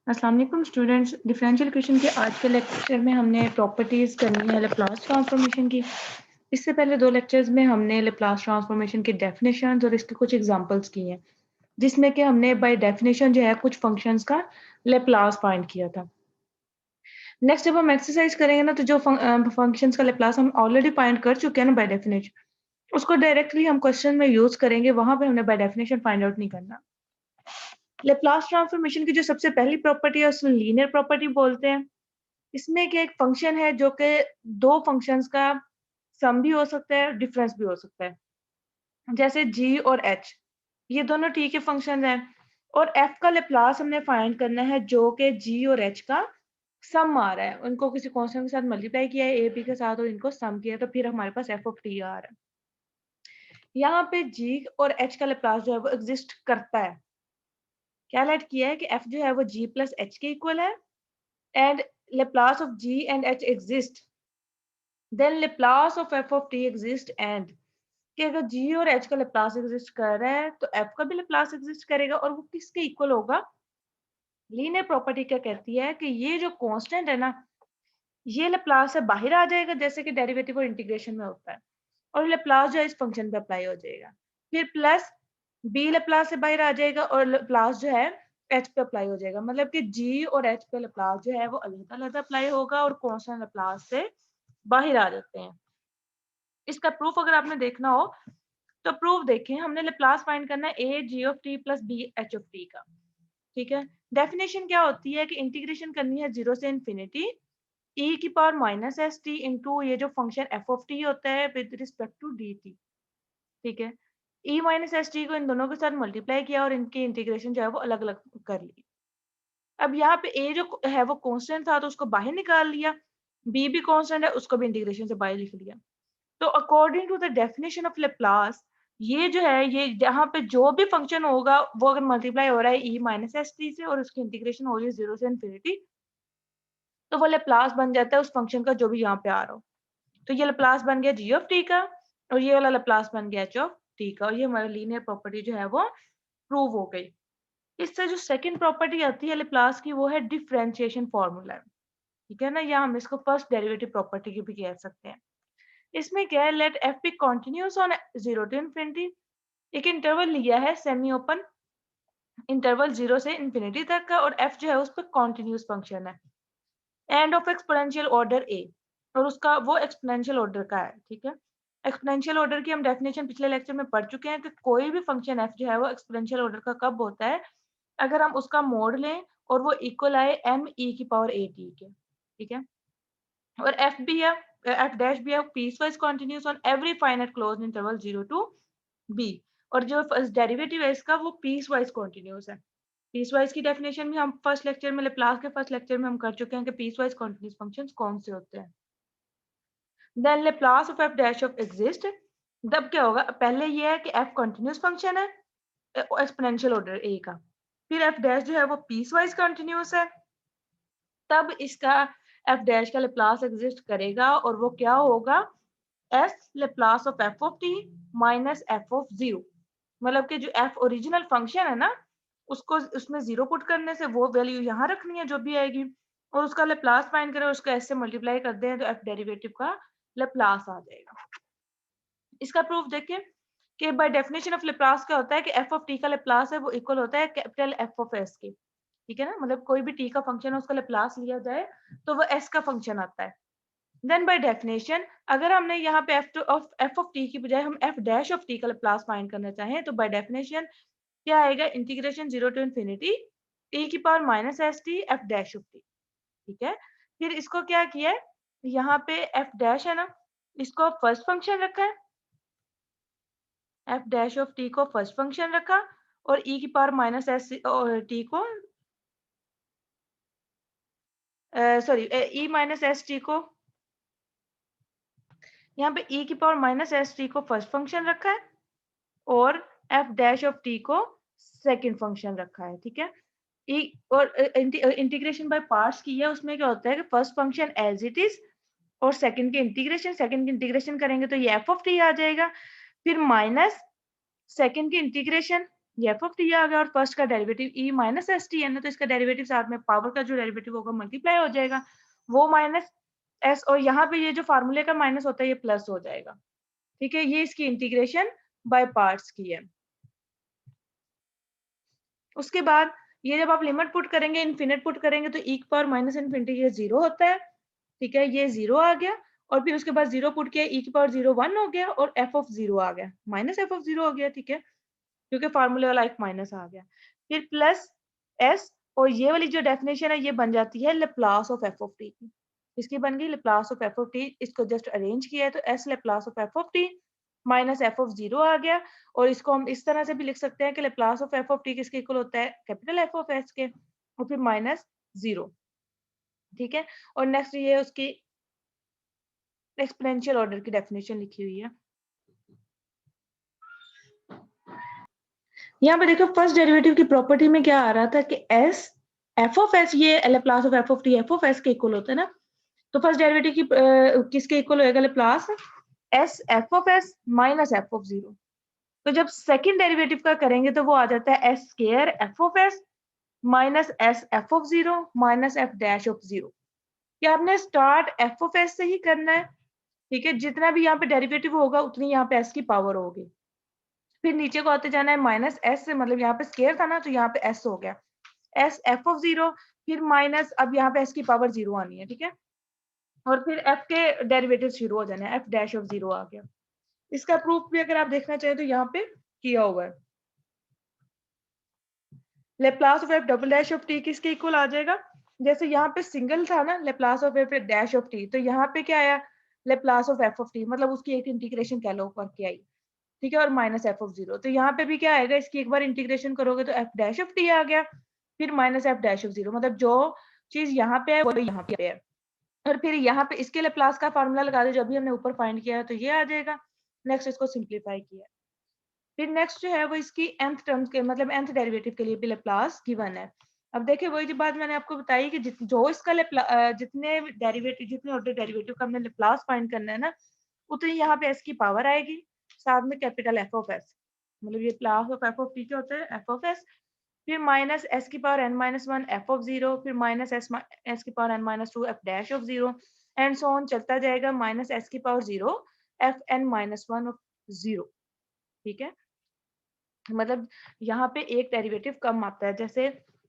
अस्सलाम वालेकुम students. Differential equation के आज के लेक्चर में हमने प्रॉपर्टीज करनी है लैप्लास ट्रांसफॉर्मेशन की। इससे पहले दो लेक्चर्स में हमने लैप्लास ट्रांसफॉर्मेशन की डेफिनेशंस और इसके कुछ एग्जांपल्स किए हैं, जिसमें कि हमने बाय डेफिनेशन जो है कुछ फंक्शंस का लैप्लास फाइंड किया था। नेक्स्ट जब हम एक्सरसाइज करेंगे ना, तो जो फंक्शंस का लैप्लास हम ऑलरेडी फाइंड कर चुके हैं ना बाय डेफिनेशन, उसको डायरेक्टली हम क्वेश्चन में यूज करेंगे। वहां पे हमने बाय डेफिनेशन फाइंड आउट नहीं करना। लैप्लास ट्रांसफॉर्मेशन की जो सबसे पहली प्रॉपर्टी है उसे लीनियर प्रॉपर्टी बोलते हैं। इसमें क्या एक फंक्शन है जो कि दो फंक्शंस का सम भी हो सकता है, डिफरेंस भी हो सकता है। जैसे g और h, ये दोनों t के फंक्शन हैं, और f का लैप्लास हमने फाइंड करना है जो कि g और h का सम आ रहा है। उनको किसी कांस्टेंट के साथ मल्टीप्लाई किया है, a b के साथ, और इनको सम किया है, तो फिर हमारे पास f ऑफ t आ रहा है। यहाँ पे g और h का लैप्लास जो है वो एग्जिस्ट करता है। क्या लेट किया है कि f जो है वो g प्लस h के इक्वल है, and Laplace of g and h exist, then Laplace of f of t exist, and कि अगर g और h का Laplace exist कर रहा है तो f का भी Laplace exist करेगा, और वो किसके इक्वल होगा? लीनियर प्रॉपर्टी क्या कहती है कि ये जो कांस्टेंट है ना, ये Laplace से बाहर आ जाएगा, जैसे कि डेरिवेटिव और इंटीग्रेशन में होता है, और Laplace जो है इस फंक्शन पे अप्लाई हो जाएगा। फिर प्लस b Laplace से बाहर आ जाएगा और Laplace जो है h पे अप्लाई हो जाएगा। मतलब कि g और h पे Laplace जो है वो अलग-अलग अप्लाई होगा और कांस्टेंट Laplace से बाहर आ जाते हैं। इसका प्रूफ अगर आपने देखना हो तो प्रूफ देखें। हमने लैप्लास फाइंड करना है a g of t plus b h of t का। ठीक है, डेफिनेशन क्या होती है कि इंटीग्रेशन करनी है 0 से इंफिनिटी e की power minus s T into ये जो फंक्शन f ऑफ t होता है विद रिस्पेक्ट टू dt। ठीक है, e माइनस एस टी को इन दोनों के साथ मल्टीप्लाई किया और इनकी इंटीग्रेशन जो है वो अलग अलग कर ली। अब यहाँ पे a जो है वो कांस्टेंट था तो उसको बाहर निकाल लिया, b भी कांस्टेंट है उसको भी इंटीग्रेशन से बाहर लिख लिया। तो according to the definition of Laplace, ये जो है ये जहाँ पे जो भी फंक्शन होगा वो अगर मल्टीप्लाई हो रहा है e माइनस एस टी से और उसकी इंटीग्रेशन हो रही है 0 से इंफिनिटी, तो वो लैप्लास बन जाता है उस फंक्शन का जो भी यहाँ पे आ रहा हो। तो ये लैप्लास बन गया g ऑफ t का, और ये वाला लैप्लास बन गया h ऑफ t का, और ये हमारी लीनियर प्रॉपर्टी जो है वो प्रूव हो गई। इससे जो सेकंड प्रॉपर्टी आती है लैप्लास की वो है डिफरेंशिएशन फॉर्मूला। ठीक है ना, या हम इसको फर्स्ट डेरिवेटिव प्रॉपर्टी की भी कह सकते हैं। इसमें क्या है, let f b continuous on 0 to infinity. एक इंटरवल लिया है सेमी ओपन इंटरवल 0 से इंफिनिटी तक का, और एफ जो है उस पर कॉन्टिन्यूस फंक्शन है, एंड ऑफ एक्सपोनेंशियल ऑर्डर ए, और उसका वो एक्सपोनेंशियल ऑर्डर का है। ठीक है, एक्सपोनेंशियल ऑर्डर की हम डेफिनेशन पिछले लेक्चर में पढ़ चुके हैं कि कोई भी फंक्शन एफ जो है वो एक्सपोनेंशियल ऑर्डर का कब होता है, अगर हम उसका मोड लें और वो इक्वल आए एम ई की पावर ए टी के। ठीक है, और एफ भी है, एफ डैश भी है piecewise continuous on every finite closed interval 0 to b, और जो फर्स्ट डेरिवेटिव है इसका वो पीस वाइज कॉन्टिन्यूस है। पीस वाइज की डेफिनेशन भी हम फर्स्ट लेक्चर में लैप्लास के फर्स्ट लेक्चर में हम कर चुके हैं कि पीस वाइज कॉन्टिन्यूस फंक्शंस कौन से होते हैं। Then Laplace of f dash of exist, तब क्या होगा, पहले ये है कि एफ कॉन्टिन्यूस फंक्शन है एक्सपोनेंशियल ऑर्डर ए का, फिर एफ डैश जो है वो पीस वाइज कॉन्टिन्यूस है, तब इसका एफ डैश का लैप्लास एग्जिस्ट करेगा, और वो क्या होगा, S Laplace of f of t minus f of zero. मतलब कि जो एफ ओरिजिनल फंक्शन है ना, उसको उसमें जीरो पुट करने से वो वैल्यू यहाँ रखनी है जो भी आएगी, और उसका लैप्लास फाइंड करें, उसको ऐसे मल्टीप्लाई कर दें तो एफ डेरिवेटिव का लैप्लास आ जाएगा। इसका प्रूफ देखिए कि बाय डेफिनेशन ऑफ लैप्लास क्या होता है कि एफ ऑफ टी का लैप्लास है वो इक्वल होता है कैपिटल एफ ऑफ एस के। ठीक है ना, मतलब कोई भी टी का फंक्शन है उसका लैप्लास लिया जाए तो वो एस का फंक्शन आता है। देन बाय डेफिनेशन अगर हमने यहाँ पे एफ ऑफ टी की बजाय हम एफ डैश ऑफ टी का लैप्लास फाइंड करना चाहें, तो बाय डेफिनेशन क्या आएगा, इंटीग्रेशन 0 टू इंफिनिटी e की power minus s T F dash of t. ठीक है, फिर इसको क्या किया है, यहाँ पे एफ डैश है ना, इसको फर्स्ट फंक्शन रखा है, एफ डैश ऑफ टी को फर्स्ट फंक्शन रखा, और e की पावर माइनस एस टी को sorry e minus s T को, यहाँ पे e की पावर माइनस एस टी को फर्स्ट फंक्शन रखा है, और एफ डैश ऑफ टी को सेकंड फंक्शन रखा है। ठीक है, e और इंटीग्रेशन बाय पार्ट्स की है, उसमें क्या होता है कि first function as it is, और सेकंड की इंटीग्रेशन करेंगे तो ये एफ ऑफ टी आ जाएगा, फिर माइनस सेकंड की इंटीग्रेशन ये एफ ऑफ टी आ गया और फर्स्ट का derivative e minus s t है ना, तो इसका डेरिवेटिव साथ में पावर का जो डेरिवेटिव होगा मल्टीप्लाई हो जाएगा, वो माइनस एस, और यहाँ पे ये जो फार्मूले का माइनस होता है ये प्लस हो जाएगा। ठीक है, ये इसकी इंटीग्रेशन बाय पार्ट्स की है। उसके बाद ये जब आप लिमिट पुट करेंगे, इन्फिनिट पुट करेंगे, तो ई की पावर माइनस इन्फिनिटी ये 0 होता है। ठीक है, ये 0 आ गया, और फिर उसके बाद 0 पुट किया, ई की पावर 0 1 हो गया, और एफ ऑफ 0 आ गया, माइनस एफ ऑफ 0 हो गया। ठीक है, क्योंकि फार्मूले वाला एक माइनस आ गया, फिर प्लस एस, और ये वाली जो डेफिनेशन है ये बन जाती है Laplace of f of T की। इसकी बन गई Laplace of f of T, इसको जस्ट अरेंज किया है तो S Laplace of f of t minus f of 0 आ गया, और इसको हम इस तरह से भी लिख सकते हैं कि Laplace of f of T किसके इक्वल होता है, कैपिटल एफ ऑफ एस के, और फिर माइनस 0। ठीक है, और नेक्स्ट ये उसकी एक्सपोनेंशियल ऑर्डर की डेफिनेशन लिखी हुई है। यहाँ पे देखो फर्स्ट डेरिवेटिव की प्रॉपर्टी में क्या आ रहा था कि एस एफ ऑफ एस, ये Laplace of f of T F of S के इक्वल होता है ना, तो फर्स्ट डेरिवेटिव की किसके इक्वल होएगा, Laplace S F of S minus f of 0। तो जब सेकंड डेरिवेटिव का करेंगे तो वो आ जाता है S square F of S minus S F of 0 minus F dash of 0। ये आपने स्टार्ट एफ ऑफ एस से ही करना है। ठीक है, जितना भी यहाँ पे डेरिवेटिव होगा उतनी यहाँ पे एस की पावर होगी, फिर नीचे को आते जाना है माइनस एस से, मतलब यहाँ पे स्केयर था ना तो यहाँ पे एस हो गया, एस एफ ऑफ 0, फिर माइनस, अब यहाँ पे एस की पावर 0 आनी है। ठीक है, और फिर एफ के डेरिवेटिव शुरू हो जाना है, एफ डैश ऑफ 0 आ गया। इसका प्रूफ भी अगर आप देखना चाहें तो यहाँ पे किया हुआ है। Laplace of F double dash of T किसके इक्वल आ जाएगा, जैसे यहाँ पे सिंगल था ना Laplace of f dash of T, तो यहाँ पे क्या आया, Laplace of f of T, मतलब उसकी एक इंटीग्रेशन कह लो करके आई। ठीक है, और माइनस एफ ऑफ 0, तो यहाँ पे भी क्या आएगा, इसकी एक बार इंटीग्रेशन करोगे तो एफ डैश ऑफ टी आ गया, फिर माइनस एफ डैश ऑफ 0, मतलब जो चीज यहाँ पे है वो यहाँ पे है, और फिर यहाँ पे इसके लेप्लास का फार्मूला लगा दो जो अभी हमने ऊपर फाइंड किया है, तो ये आ जाएगा। नेक्स्ट इसको सिंप्लीफाई किया, फिर नेक्स्ट जो है वो इसकी nth टर्म्स के, मतलब nth डेरिवेटिव के लिए भी लेप्लास गिवन है। अब देखिए वही जो बात मैंने आपको बताई कि जो इसका जितने डेरिवेटिव, जितने ऑर्डर डेरिवेटिव का हमने लेप्लास फाइंड करना है ना, उतनी यहाँ पे s की पावर आएगी, साथ में कैपिटल एफ ऑफ एस, मतलब ये Laplace of f of t क्या होता है, एफ ऑफ एस, फिर माइनस एस की power n minus 1 f of 0, फिर माइनस एस की power n minus 2 f dash of 0, and so on चलता जाएगा, माइनस एस की power 0 f n minus 1 of 0। ठीक है, मतलब यहाँ पे एक डेरिवेटिव कम आता है, जैसे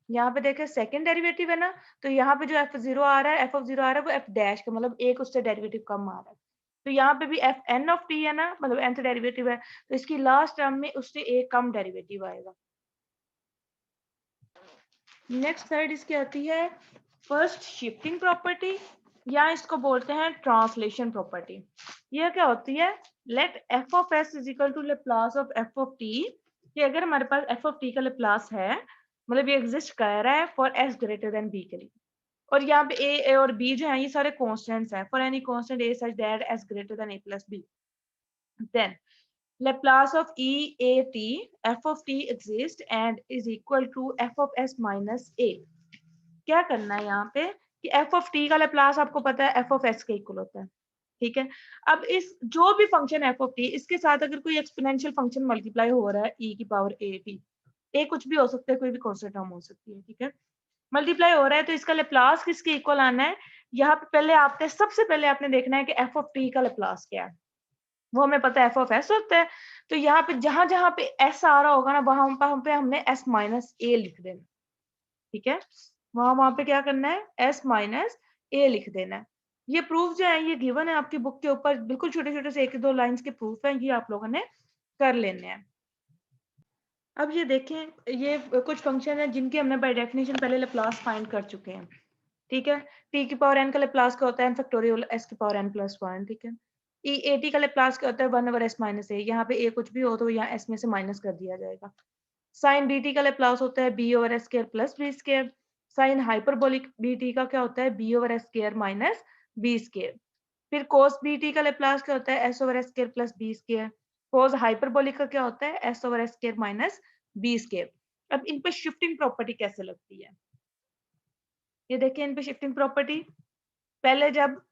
यहाँ पे देखे सेकंड डेरिवेटिव है ना, तो यहाँ पे जो एफ 0 आ रहा है, एफ ऑफ 0 आ रहा है, वो एफ डैश का, मतलब एक उससे डेरिवेटिव कम आ रहा है। तो यहाँ पे भी एफ एन ऑफ टी है ना, मतलब nth डेरिवेटिव है, तो इसकी लास्ट टर्म में उससे एक कम डेरिवेटिव आएगा। नेक्स्ट साइड इसकी आती है फर्स्ट शिफ्टिंग प्रॉपर्टी, या इसको बोलते हैं ट्रांसलेशन प्रॉपर्टी। यह क्या होती है, let f of s is equal to Laplace of f of t, कि अगर हमारे पास एफ ऑफ टी का लेप्लास है, मतलब ये एग्जिस्ट कर रहा है for s greater than b के लिए, और यहाँ पे ए और बी जो है ये सारे कॉन्स्टेंट्स हैं, for any constant a such that s greater than a plus b, then Laplace of EAT f of t exists and is equal to f of s minus a। क्या करना है यहाँ पे कि f of t का Laplace आपको पता है f of s के इक्वल होता है। ठीक है, अब इस जो भी फंक्शन f of t, इसके साथ अगर कोई एक्सपोनेंशियल फंक्शन मल्टीप्लाई हो रहा है e की पावर at, a कुछ भी हो सकता है, कोई भी कांस्टेंट टर्म हो सकती है। ठीक है, मल्टीप्लाई हो रहा है तो इसका लेप्लास किसके इक्वल आना है, यहाँ पे पहले आपने सबसे पहले आपने देखना है कि f of t का लेप्लास क्या है, वो हमें पता है एफ ऑफ एस होता है। तो यहाँ पे जहां जहां पे एस आ रहा होगा ना, वहां पे हमने एस माइनस ए लिख देना। ठीक है, वहां पे क्या करना है, एस माइनस ए लिख देना है। ये प्रूफ जो है ये गिवन है आपकी बुक के ऊपर, बिल्कुल छोटे छोटे से एक दो लाइंस के प्रूफ है, ये आप लोगों ने कर लेने हैं। अब ये देखें, ये कुछ फंक्शन है जिनके हमने बाय डेफिनेशन पहले लेप्लास फाइंड कर चुके हैं। ठीक है, टी की पावर एन का लेप्लास क्या होता है, एन फैक्टोरियल एस की पावर एन प्लस 1। ठीक है, ई ए टी का लेप्लास क्या होता है, 1 ओवर एस माइनस ए, यहाँ पे ए कुछ भी हो तो यहाँ एस में से माइनस कर दिया जाएगा। साइन बी टी का लेप्लास होता है b over s square plus b square. Sine hyperbolic b t का क्या होता है, b over s square minus b square. फिर कोस बी टी का लेप्लास क्या होता है, s over s square plus b square. Cos hyperbolic का क्या होता है, s over s square minus b square. अब इन पे शिफ्टिंग प्रॉपर्टी कैसे लगती है, ये देखिए इन पे शिफ्टिंग प्रॉपर्टी, पहले जब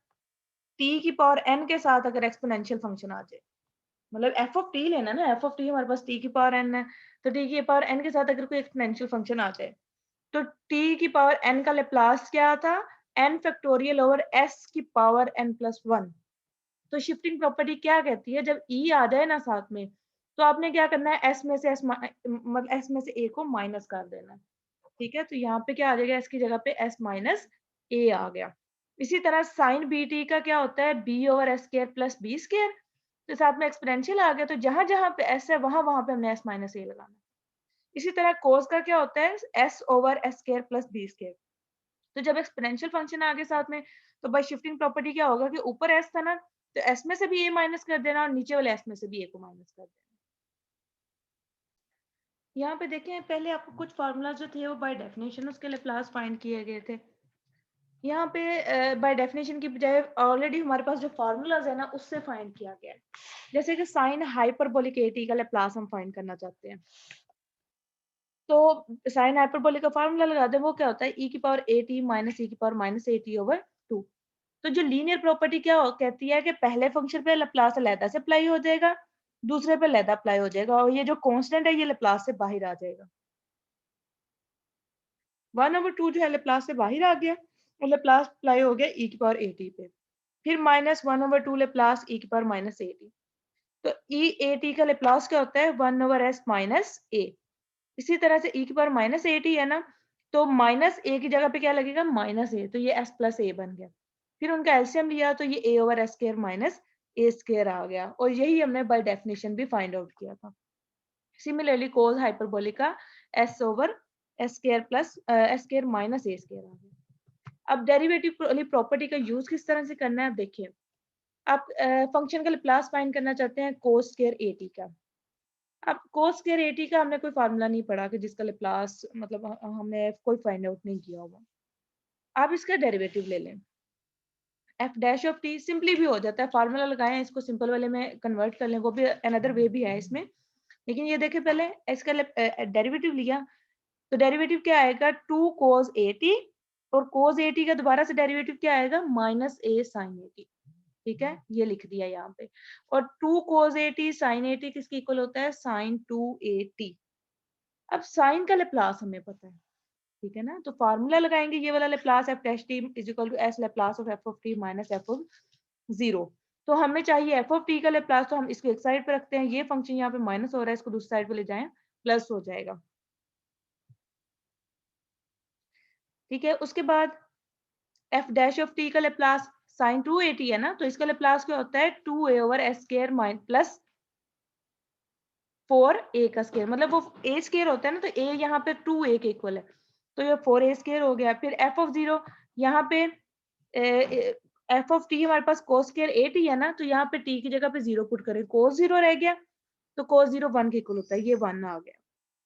t की पावर n के साथ अगर एक्सपोनेंशियल फंक्शन आ जाए, मतलब एफ ऑफ टी लेना ना, एफ ऑफ टी हमारे पास टी की पावर एन है, तो टी की पावर एन के साथ अगर कोई एक्सपोनेंशियल फंक्शन आ जाए तो टी की पावर एन का लेप्लास क्या था, एन फैक्टोरियल ओवर एस की पावर एन प्लस वन। तो शिफ्टिंग प्रॉपर्टी क्या कहती है, जब ई आ जाए ना साथ में तो आपने क्या करना है, एस में से एस मतलब एस में से ए को माइनस कर देना है। ठीक है, तो यहाँ पे क्या आ जाएगा, एस की जगह पे एस माइनस ए आ गया। इसी तरह साइन बी टी का क्या होता है, b over s square plus b square, तो साथ में एक्सपोनेंशियल आ गया, तो जहां जहां पे एस है वहां वहां पे हमने एस माइनस ए लगाना। इसी तरह कोस का क्या होता है, s over s square plus b square. तो जब एक्सपोनेंशियल फंक्शन आ गए साथ में, तो बाय शिफ्टिंग प्रॉपर्टी क्या होगा कि ऊपर एस था ना, तो एस में से भी ए माइनस कर देना और नीचे वाले एस में से भी ए को माइनस कर देना। यहाँ पे देखें, पहले आपको कुछ फार्मूला जो थे वो बाय डेफिनेशन उसके लेप्लास फाइंड किए गए थे। यहाँ पे बाय डेफिनेशन की बजाय ऑलरेडी हमारे पास जो फार्मूलाज है ना उससे फाइंड किया गया है। जैसे कि साइन हाइपरबोलिक एटी का लेप्लास हम फाइंड करना चाहते हैं, तो साइन हाइपरबोलिक का फार्मूला लगा दें, वो क्या होता है, ई की power a t minus e की power minus a t over two. तो जो लीनियर प्रॉपर्टी क्या कहती है कि पहले फंक्शन पे लेप्लास अलहदा से अप्लाई हो जाएगा, दूसरे पे अलहदा अप्लाई हो जाएगा, और ये जो कांस्टेंट है ये लेप्लास से बाहर आ जाएगा। 1/2 जो है लेप्लास से बाहर आ गया और लेप्लास अप्लाई हो गया ई की पावर ए टी पे। फिर -1/2 लेप्लास ई की पावर माइनस ए टी। तो ई ए टी का लेप्लास क्या होता है, 1/s माइनस ए। इसी तरह से ई की पावर माइनस ए टी है ना, तो माइनस ए की जगह पे क्या लगेगा, माइनस ए, तो ये एस प्लस ए बन गया। फिर उनका एलसीएम लिया तो ये a over s square minus a square आ गया, और यही हमने बाय डेफिनेशन भी फाइंड आउट किया था। सिमिलरली कोस हाइपरबोलिक का s over s square plus s square minus a square आ गया। अब डेरिवेटिव वाली प्रॉपर्टी का यूज किस तरह से करना है, आप देखिए। आप फंक्शन का लेप्लास फाइंड करना चाहते हैं कोस स्केयर ए टी का। अब कोस स्केयर ए टी का हमने कोई फार्मूला नहीं पढ़ा कि जिसका लेप्लास मतलब हमने कोई फाइंड आउट नहीं किया होगा। आप इसका डेरिवेटिव ले लें, F dash of T simply भी हो जाता है, फार्मूला लगाएं इसको सिंपल वाले में कन्वर्ट कर लें, वो भी अनदर वे भी है इसमें। लेकिन ये देखें, पहले इसका डेरिवेटिव लिया तो डेरिवेटिव क्या आएगा, 2 cos ए टी, और cos ए टी का दोबारा से डेरिवेटिव क्या आएगा, minus a sine a t. ठीक है, ये लिख दिया यहाँ पे। और 2 cos a t sine a t किसके इक्वल होता है, साइन 2 ए टी। अब साइन का लेप्लास हमें पता है, ठीक है ना, तो फार्मूला लगाएंगे ये वाला, Laplace f dash t is equal to s Laplace of f of t minus f of zero. तो हमें चाहिए एफ ऑफ टी का लेप्लास, तो हम इसको एक साइड पे रखते हैं, ये फंक्शन यहाँ पे माइनस हो रहा है, इसको दूसरी साइड पे ले जाएं, प्लस हो जाएगा। ठीक है, उसके बाद एफ डैश ऑफ टी का लेप्लास साइन 2 ए टी है ना, तो इसका लेप्लास क्या होता है, 2 a over s square minus plus 4 a का स्केयर, मतलब वो ए स्केयर होता है ना, तो ए यहाँ पे 2 ए के इक्वल है, तो ये 4 ए स्केयर हो गया। फिर एफ ऑफ जीरो, यहाँ पे एफ ऑफ टी हमारे पास कोस स्केयर ए टी है ना, तो यहाँ पे टी की जगह पे जीरो पुट करें, कोस जीरो रह गया, तो कोस जीरो 1 के इक्वल होता है, ये 1 आ गया।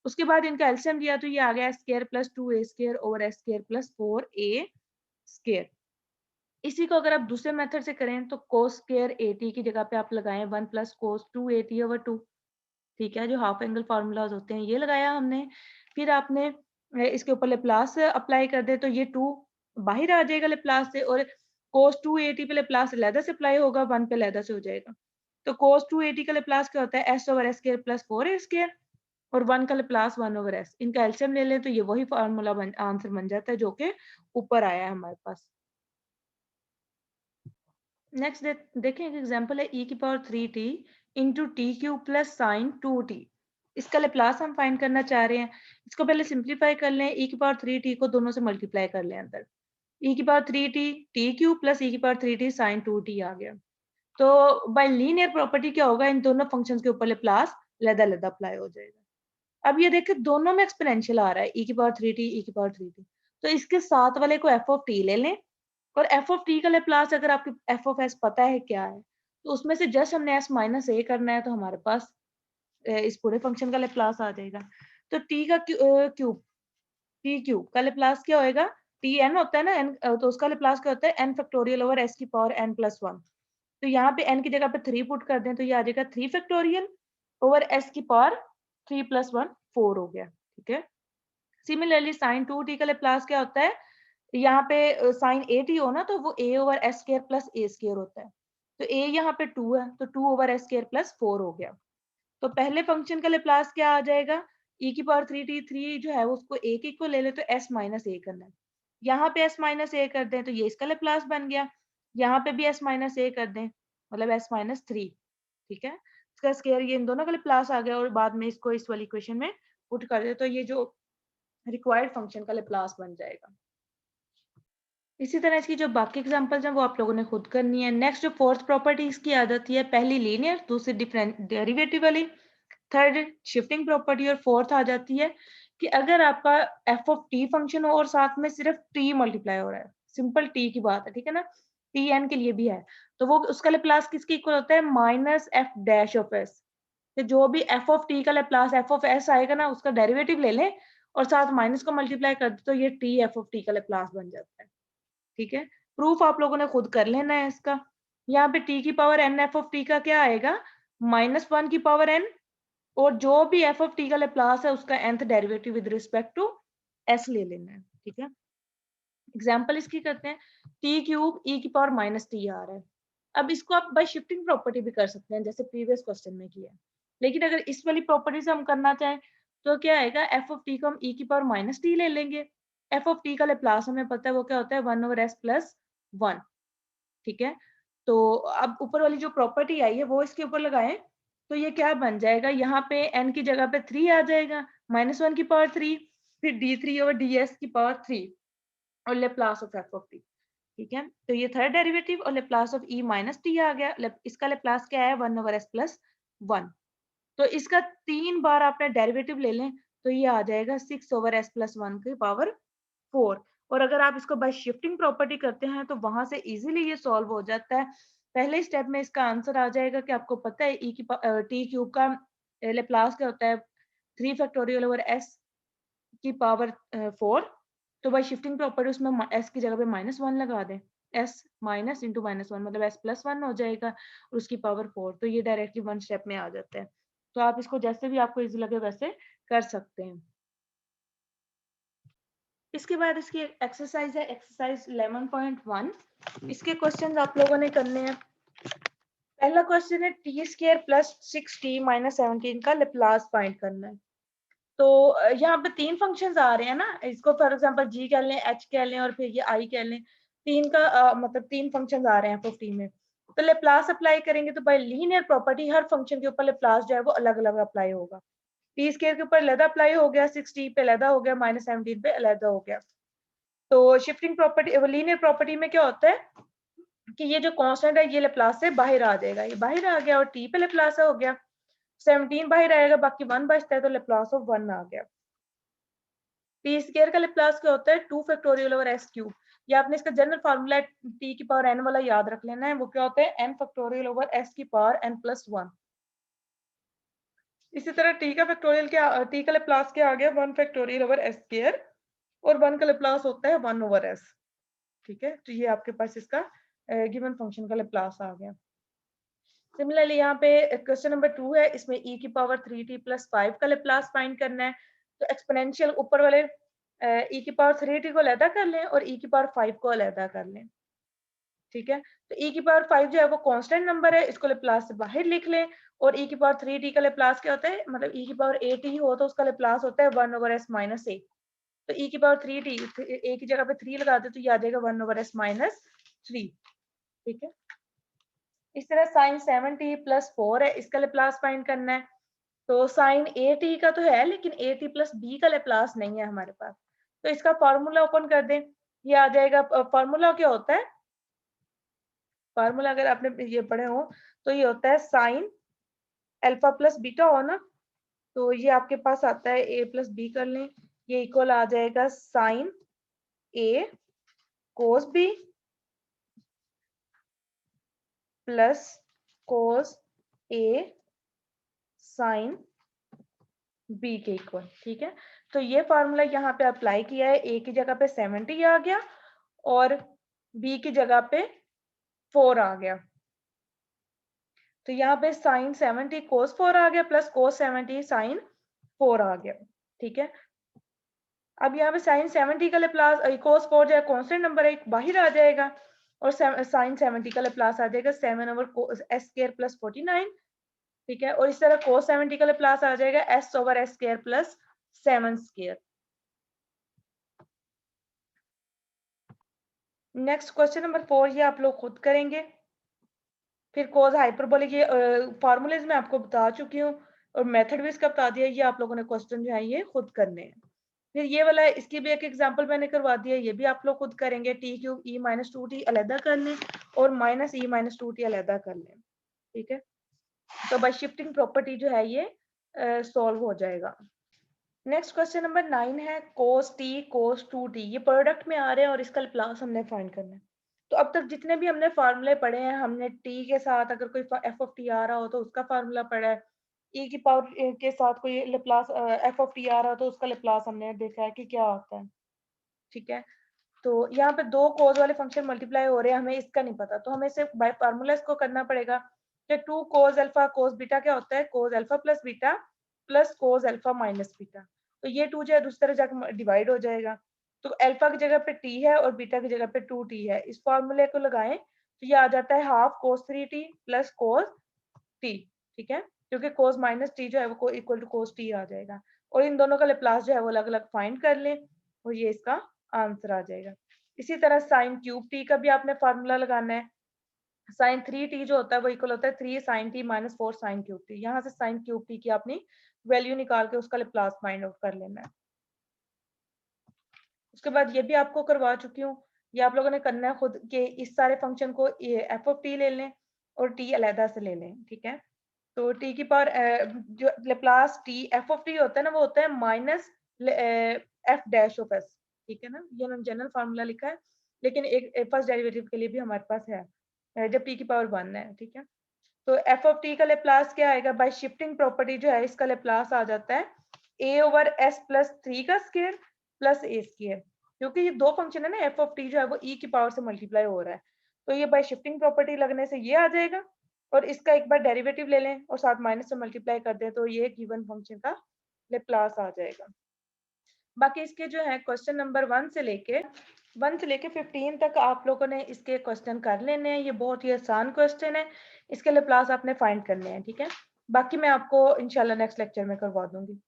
उसके बाद इनका एलसीएम लिया तो ये आ गया square plus 2 a square over s square plus 4 a square. इसी को अगर आप दूसरे मेथड से करें तो कोस स्केयर ए टी की जगह पे आप लगाएं 1 plus cos 2 a t over 2। ठीक है, जो हाफ एंगल फार्मूलाज होते हैं ये लगाया हमने। फिर आपने इसके ऊपर लेप्लास अप्लाई कर दे, तो ये 2 बाहर आ जाएगा लेप्लास से, और cos 280 पे लेप्लास अलहदा से अप्लाई होगा, 1 पे अलहदा से हो जाएगा। तो cos 280 का लेप्लास क्या होता है, s over s square plus 4a square, और 1 का लेप्लास 1 ओवर s। इनका एलसीएम ले लें तो ये वही फार्मूला आंसर बन जाता है जो कि ऊपर आया है हमारे पास। नेक्स्ट देखें, एक एग्जांपल है e की power 3t into T Q plus sign 2t। इसका लेप्लास हम फाइंड करना चाह रहे हैं। इसको पहले सिंप्लीफाई कर लें, e की पावर 3t को दोनों से मल्टीप्लाई कर लें अंदर, e की power 3t T Q plus e की पावर 3t साइन 2t आ गया। तो बाय लीनियर प्रॉपर्टी क्या होगा, इन दोनों फंक्शंस के ऊपर लेप्लास अलग-अलग अप्लाई हो जाएगा। अब ये देखिए दोनों में एक्सपोनेंशियल आ रहा है, e की पावर 3t e की पावर 3t, तो इसके साथ वाले को f ऑफ t ले लें, और एफ ऑफ टी का लेप्लास अगर आपको एफ ऑफ एस पता है क्या है, तो उसमें से जस्ट हमने एस माइनस ए करना है, तो हमारे पास इस पूरे फंक्शन का लेप्लास आ जाएगा। तो टी का क्यूब, टी क्यूब का लेप्लास क्या होएगा, टी एन होता है ना, एन, तो उसका लेप्लास क्या होता है, एन फैक्टोरियल ओवर एस की पावर एन प्लस वन। तो यहाँ पे एन की जगह पे 3 पुट कर दें, तो ये आ जाएगा 3 फैक्टोरियल ओवर एस की पावर 3 प्लस 1 4 हो गया। ठीक है, सिमिलरली साइन 2t का लेप्लास क्या होता है, यहाँ पे साइन ए टी हो ना, तो वो ए ओवर एस स्केयर प्लस ए स्केयर होता है, तो a यहाँ पे 2 है, तो 2/s² + 4 हो गया। तो पहले फंक्शन का लेप्लास क्या आ जाएगा, e⁻3t, 3 जो है उसको a के इक्वल ले ले तो s माइनस a करना है। यहाँ पे s माइनस a कर दें तो ये इसका लेप्लास बन गया। यहाँ पे भी s माइनस a कर दें, मतलब s माइनस 3। ठीक है, इसका स्क्वायर, ये इन दोनों का लेप्लास आ गया और बाद में इसको इस वाली इक्वेशन में पुट कर दे तो ये जो रिक्वायर्ड फंक्शन का लेप्लास बन जाएगा। इसी तरह इसकी जो बाकी एग्जांपल्स हैं वो आप लोगों ने खुद करनी है। नेक्स्ट जो फोर्थ प्रॉपर्टी इसकी आ जाती है, पहली लीनियर, दूसरी डिफरेंट डेरिवेटिव वाली, थर्ड शिफ्टिंग प्रॉपर्टी और फोर्थ आ जाती है कि अगर आपका एफ ऑफ टी फंक्शन हो और साथ में सिर्फ टी मल्टीप्लाई हो रहा है, सिंपल टी की बात है, ठीक है ना, टी एन के लिए भी है, तो वो उसका लेप्लास किसके इक्वल होता है, minus F dash of S. तो जो भी एफ ऑफ टी का लेप्लास एफ ऑफ एस आएगा ना, उसका डेरिवेटिव ले लें और साथ माइनस को मल्टीप्लाई कर दे तो ये टी एफ ऑफ टी का लेप्लास बन जाता है। ठीक है, प्रूफ आप लोगों ने खुद कर लेना है इसका। यहाँ पे टी की power n f of t का क्या आएगा, -1 की पावर एन, और जो भी एफ ऑफ टी का लेप्लास है उसका nth derivative with respect to s ले लेना है। ठीक है, एग्जांपल इसकी करते हैं, t³ e की पावर -t आ रहा है। अब इसको आप बाय शिफ्टिंग प्रॉपर्टी भी कर सकते हैं जैसे प्रीवियस क्वेश्चन में किया, लेकिन अगर इस वाली प्रॉपर्टी से हम करना चाहें तो क्या आएगा, एफ ऑफ टी को हम e की पावर -t ले लेंगे। एफ ऑफ टी का लेप्लास हमें पता है वो क्या होता है, 1/s + 1। ठीक है, तो अब ऊपर वाली जो प्रॉपर्टी आई है वो इसके ऊपर लगाएं तो ये क्या बन जाएगा, यहाँ पे n की जगह पे 3 आ जाएगा, -1 की पावर 3, फिर d3/ds की पावर 3 और Laplace of f of t. ठीक है, तो ये थर्ड डेरिवेटिव और Laplace of e minus t आ गया। इसका लेप्लास क्या है, 1/s + 1। तो इसका 3 बार आपने डेरिवेटिव ले लें तो ये आ जाएगा 6/s + 1 की पावर 4। और अगर आप इसको बाय शिफ्टिंग प्रॉपर्टी करते हैं तो वहां से इजीली ये सॉल्व हो जाता है। पहले स्टेप में इसका आंसर आ जाएगा कि आपको पता है t³ का लेप्लास क्या होता है, 3 फैक्टोरियल/s की पावर 4। तो बाय शिफ्टिंग प्रॉपर्टी उसमें s की जगह पे -1 लगा दें, s माइनस इंटू -1 मतलब s + 1 हो जाएगा और उसकी पावर 4। तो ये डायरेक्टली वन स्टेप में आ जाता है। तो आप इसको जैसे भी आपको इजी लगे वैसे कर सकते हैं। इसके बाद इसकी एक्सरसाइज है, एक्सरसाइज 11.1। इसके क्वेश्चंस आप लोगों ने करने हैं। पहला क्वेश्चन है t² + 6t - 17 का लेप्लास फाइंड करना है। तो यहाँ पे 3 फंक्शंस आ रहे हैं ना, इसको फॉर एग्जांपल g कह लें, h कह लें और फिर ये i कह लें। तीन का मतलब 3 फंक्शंस आ रहे हैं f में, तो लेप्लास अप्लाई करेंगे तो बाय लीनियर प्रॉपर्टी हर फंक्शन के ऊपर लेप्लास जो है वो अलग अलग अप्लाई होगा। t² के ऊपर अलग अप्लाई हो गया, 6t पे अलग हो गया, -17 पे अलग हो गया। तो शिफ्टिंग प्रॉपर्टी लीनियर प्रॉपर्टी में क्या होता है कि ये जो कांस्टेंट है ये लेप्लास से बाहर आ जाएगा, ये बाहर आ गया और t पे लेप्लास हो गया, 17 बाहर आएगा, बाकी 1 बचता है तो लेप्लास ऑफ 1 आ गया। t² का लेप्लास क्या होता है, 2 फैक्टोरियल/s³। ये आपने इसका जनरल फार्मूला t की पावर n वाला याद रख लेना है, वो क्या होता है, n फैक्टोरियल/s की पावर n + 1। इसी तरह t का फैक्टोरियल क्या, t का लेप्लास क्या आ गया, 1 फैक्टोरियल/s² और 1 का लेप्लास होता है 1/s। ठीक है, तो ये आपके पास इसका गिवन फंक्शन का लेप्लास आ गया। सिमिलरली यहाँ पे क्वेश्चन नंबर 2 है, इसमें e की पावर 3t + 5 का लेप्लास फाइंड करना है। तो एक्सपोनेंशियल ऊपर वाले e की पावर 3t को अलहदा कर लें और e की पावर 5 को अलहदा कर लें। ठीक है, तो e की पावर 5 जो है वो कांस्टेंट नंबर है, इसको लेप्लास से बाहर लिख लें। और e की पावर 3t का लेप्लास क्या होता है, मतलब e की पावर 8 हो तो उसका लेप्लास होता है 1/s - a। तो e की पावर 3t, a की जगह पे 3 लगा दे तो ये आ जाएगा 1/s - 3। ठीक है, इस तरह sin 7t + 4 है, इसका लेप्लास फाइंड करना है। तो sin 8t का तो है लेकिन at + b का लेप्लास नहीं है हमारे पास, तो इसका फॉर्मूला ओपन कर दें। ये आ जाएगा, फॉर्मूला क्या होता है, फॉर्मूला अगर आपने ये पढ़े हो तो ये होता है sin अल्फा + बीटा हो ना, तो ये आपके पास आता है a + b कर लें, ये इक्वल आ जाएगा sin a cos b plus cos a sin b के इक्वल। ठीक है, तो ये फॉर्मूला यहाँ पे अप्लाई किया है, a की जगह पे 70 आ गया और b की जगह पे 4 आ गया। तो यहाँ पे sin 70 cos 4 आ गया प्लस cos 70 sin 4 आ गया। ठीक है, अब यहाँ पे sin 70 का लेप्लास, cos 4 जो है कांस्टेंट नंबर है, बाहर आ जाएगा, और साइन 70 का लेप्लास आ जाएगा 7/s² + 49, ठीक है। और इस तरह cos 70 का लेप्लास आ जाएगा s/s² + 7²। नेक्स्ट क्वेश्चन नंबर 4, ये आप लोग खुद करेंगे। फिर कोस हाइपरबोलिक, ये फार्मूलेज मैं आपको बता चुकी हूँ और मेथड भी इसका बता दिया। ये आप लोगों ने क्वेश्चन जो है ये खुद करने हैं। फिर ये वाला, इसकी भी एक एग्जांपल मैंने करवा दिया, ये भी आप लोग खुद करेंगे। t³ e - 2t अलहदा कर लें और -e - 2t अलहदा कर लें, ठीक है। तो बाय शिफ्टिंग प्रॉपर्टी जो है ये सॉल्व हो जाएगा। नेक्स्ट क्वेश्चन नंबर 9 है cos t cos 2t, ये प्रोडक्ट में आ रहे हैं और इसका लाप्लास हमने फाइंड करना है। तो अब तक जितने भी हमने फार्मूले पढ़े हैं, हमने t के साथ अगर कोई f ऑफ t आ रहा हो तो उसका फार्मूला पढ़ा है, e की पावर के साथ कोई लाप्लास f ऑफ t आ रहा हो तो उसका लाप्लास हमने देखा है कि क्या होता है, ठीक है। तो यहाँ पे दो कोस वाले फंक्शन मल्टीप्लाई हो रहे हैं, हमें इसका नहीं पता, तो हमें सिर्फ बाय फार्मूला इसको करना पड़ेगा कि 2 cos अल्फा cos बीटा क्या होता है, cos alpha plus beta plus cos alpha minus beta. तो ये 2 जो है दूसरी तरह जाकर डिवाइड हो जाएगा। तो अल्फा की जगह पे t है और बीटा की जगह पे 2t है। इस फार्मूले को लगाएं तो ये आ जाता है half cos 3t plus cos t, ठीक है, क्योंकि cos माइनस t जो है वो इक्वल टू cos t आ जाएगा। और इन दोनों का लाप्लास जो है वो अलग अलग फाइंड कर लें और ये इसका आंसर आ जाएगा। इसी तरह साइन क्यूब टी का भी आपने फार्मूला लगाना है। साइन 3t जो होता है वो इक्वल होता है 3 sin t - 4 sin cube T. यहाँ से साइन क्यूब टी की अपनी वैल्यू निकाल के उसका लाप्लास फाइंड आउट कर लेना है। उसके बाद ये भी आपको करवा चुकी हूँ, ये आप लोगों ने करना है खुद के इस सारे फंक्शन को एफ ऑफ टी ले लें और टी अलहदा से ले लें, ठीक है। तो टी की पावर जो Laplace T F of T होता है ना, वो होता है minus F dash of S, ठीक है ना। ये मैंने जनरल फार्मूला लिखा है, लेकिन एक फर्स्ट डेरिवेटिव के लिए भी हमारे पास है जब टी की पावर 1 है, ठीक है। तो एफ ऑफ टी का लाप्लास क्या आएगा, बाय शिफ्टिंग प्रॉपर्टी जो है इसका लाप्लास आ जाता है a/s+3 का स्क्वायर प्लस a स्क्वायर, क्योंकि ये दो फंक्शन है ना, एफ ऑफ टी जो है वो e की पावर से मल्टीप्लाई हो रहा है। तो ये बाय शिफ्टिंग प्रॉपर्टी लगने से ये आ जाएगा और इसका एक बार डेरिवेटिव ले लें और साथ माइनस से मल्टीप्लाई कर दें तो ये गिवन फंक्शन का लाप्लास आ जाएगा। बाकी इसके जो है क्वेश्चन नंबर 1 से लेके 15 तक आप लोगों ने इसके क्वेश्चन कर लेने हैं। ये बहुत ही आसान क्वेश्चन है, इसके लाप्लास आपने फाइंड करने हैं, ठीक है। बाकी मैं आपको इंशाल्लाह नेक्स्ट लेक्चर में करवा दूंगी।